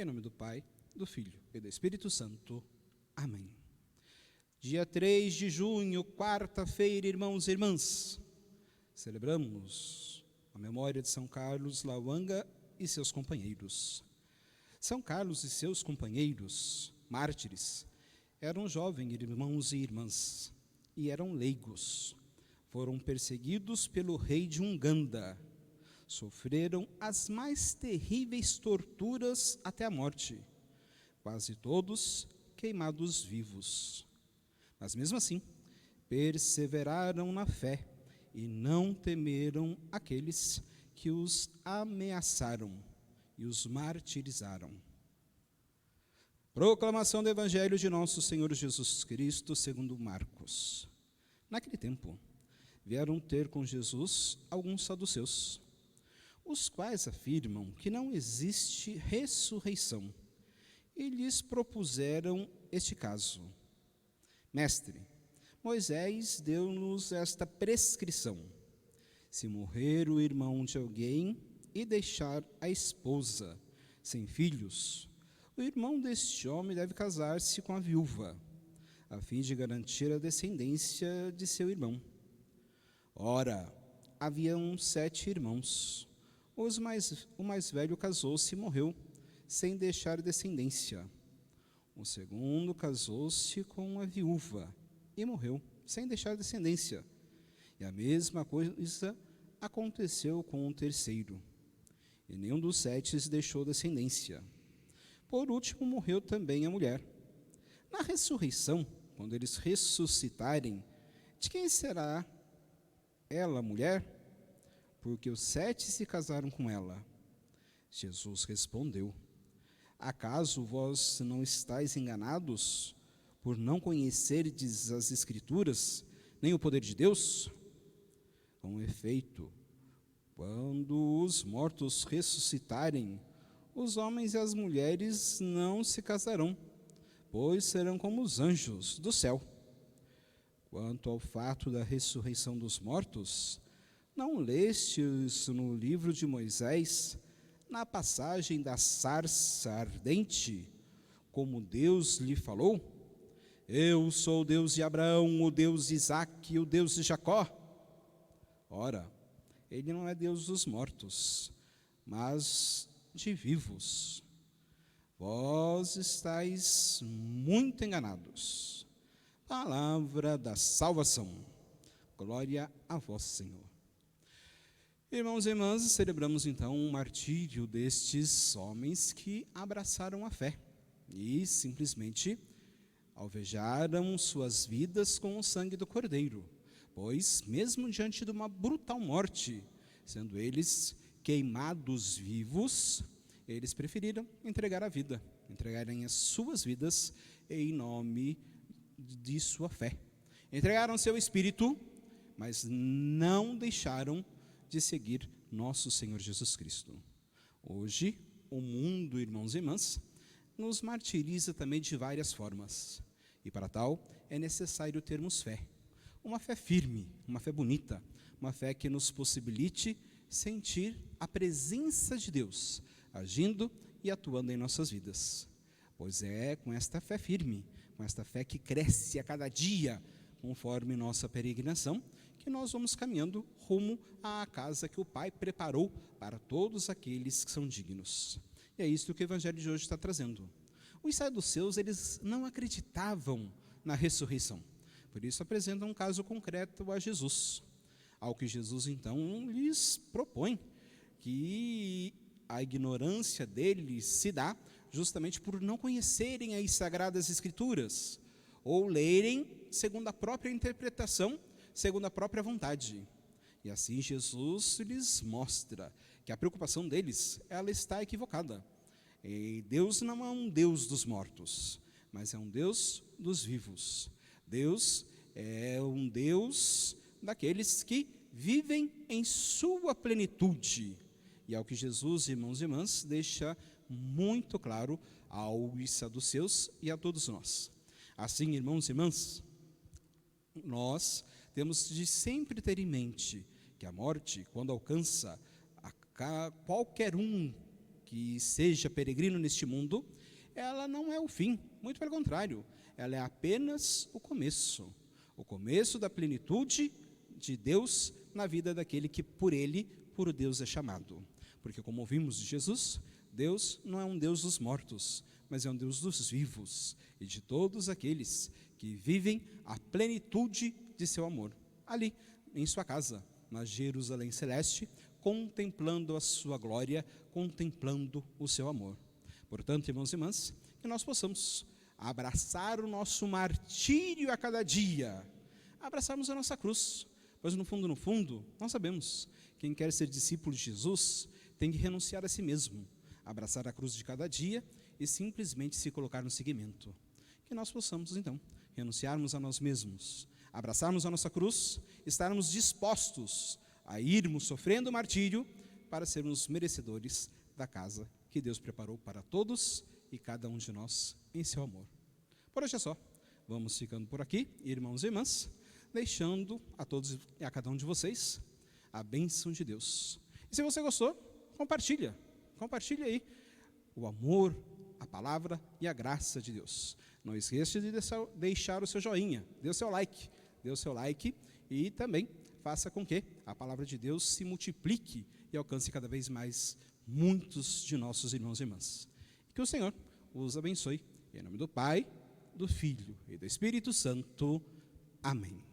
Em nome do Pai, do Filho e do Espírito Santo. Amém. Dia 3 de junho, quarta-feira, irmãos e irmãs, celebramos a memória de São Carlos Lwanga e seus companheiros. São Carlos e seus companheiros, mártires, eram jovens irmãos e irmãs e eram leigos. Foram perseguidos pelo rei de Uganda. Sofreram as mais terríveis torturas até a morte, quase todos queimados vivos. Mas mesmo assim, perseveraram na fé e não temeram aqueles que os ameaçaram e os martirizaram. Proclamação do Evangelho de nosso Senhor Jesus Cristo segundo Marcos. Naquele tempo, vieram ter com Jesus alguns saduceus, os quais afirmam que não existe ressurreição, e lhes propuseram este caso. Mestre, Moisés deu-nos esta prescrição: se morrer o irmão de alguém e deixar a esposa sem filhos, o irmão deste homem deve casar-se com a viúva, a fim de garantir a descendência de seu irmão. Ora, haviam 7 irmãos. O mais velho casou-se e morreu, sem deixar descendência. O segundo casou-se com uma viúva e morreu, sem deixar descendência. E a mesma coisa aconteceu com o terceiro. E nenhum dos 7 deixou descendência. Por último, morreu também a mulher. Na ressurreição, quando eles ressuscitarem, de quem será ela, mulher? Porque os 7 se casaram com ela. Jesus respondeu: acaso vós não estáis enganados por não conhecerdes as Escrituras, nem o poder de Deus? Com efeito, quando os mortos ressuscitarem, os homens e as mulheres não se casarão, pois serão como os anjos do céu. Quanto ao fato da ressurreição dos mortos, não lestes no livro de Moisés, na passagem da sarça ardente, como Deus lhe falou? Eu sou o Deus de Abraão, o Deus de Isaque e o Deus de Jacó. Ora, ele não é Deus dos mortos, mas de vivos. Vós estáis muito enganados. Palavra da salvação. Glória a vós, Senhor. Irmãos e irmãs, celebramos então o martírio destes homens que abraçaram a fé e simplesmente alvejaram suas vidas com o sangue do Cordeiro, pois mesmo diante de uma brutal morte, sendo eles queimados vivos, eles preferiram entregar a vida, entregarem as suas vidas em nome de sua fé. Entregaram seu espírito, mas não deixaram de seguir nosso Senhor Jesus Cristo. Hoje, o mundo, irmãos e irmãs, nos martiriza também de várias formas. E para tal, é necessário termos fé. Uma fé firme, uma fé bonita, uma fé que nos possibilite sentir a presença de Deus, agindo e atuando em nossas vidas. Pois é com esta fé firme, com esta fé que cresce a cada dia, conforme nossa peregrinação, que nós vamos caminhando rumo à casa que o Pai preparou para todos aqueles que são dignos. E é isso que o Evangelho de hoje está trazendo. Os saduceus, eles não acreditavam na ressurreição. Por isso apresentam um caso concreto a Jesus. Ao que Jesus, então, lhes propõe que a ignorância deles se dá justamente por não conhecerem as Sagradas Escrituras, ou lerem segundo a própria interpretação, segundo a própria vontade. E assim Jesus lhes mostra que a preocupação deles, ela está equivocada. E Deus não é um Deus dos mortos, mas é um Deus dos vivos. Deus é um Deus daqueles que vivem em sua plenitude. E é o que Jesus, irmãos e irmãs, deixa muito claro aos saduceus e a todos nós. Assim, irmãos e irmãs, nós temos de sempre ter em mente que a morte, quando alcança qualquer um que seja peregrino neste mundo, ela não é o fim, muito pelo contrário, ela é apenas o começo da plenitude de Deus na vida daquele que por Deus é chamado. Porque como ouvimos de Jesus, Deus não é um Deus dos mortos, mas é um Deus dos vivos e de todos aqueles que vivem a plenitude de seu amor, ali em sua casa, na Jerusalém celeste, contemplando a sua glória, contemplando o seu amor. Portanto, irmãos e irmãs, que nós possamos abraçar o nosso martírio a cada dia, abraçarmos a nossa cruz, pois no fundo, nós sabemos, quem quer ser discípulo de Jesus tem que renunciar a si mesmo, abraçar a cruz de cada dia e simplesmente se colocar no seguimento. Que nós possamos, então, renunciarmos a nós mesmos, abraçarmos a nossa cruz, estarmos dispostos a irmos sofrendo o martírio para sermos merecedores da casa que Deus preparou para todos e cada um de nós em seu amor. Por hoje é só. Vamos ficando por aqui, irmãos e irmãs, deixando a todos e a cada um de vocês a bênção de Deus. E se você gostou, compartilha aí o amor, a palavra e a graça de Deus. Não esqueça de deixar o seu joinha, dê o seu like e também faça com que a palavra de Deus se multiplique e alcance cada vez mais muitos de nossos irmãos e irmãs. Que o Senhor os abençoe, em nome do Pai, do Filho e do Espírito Santo. Amém.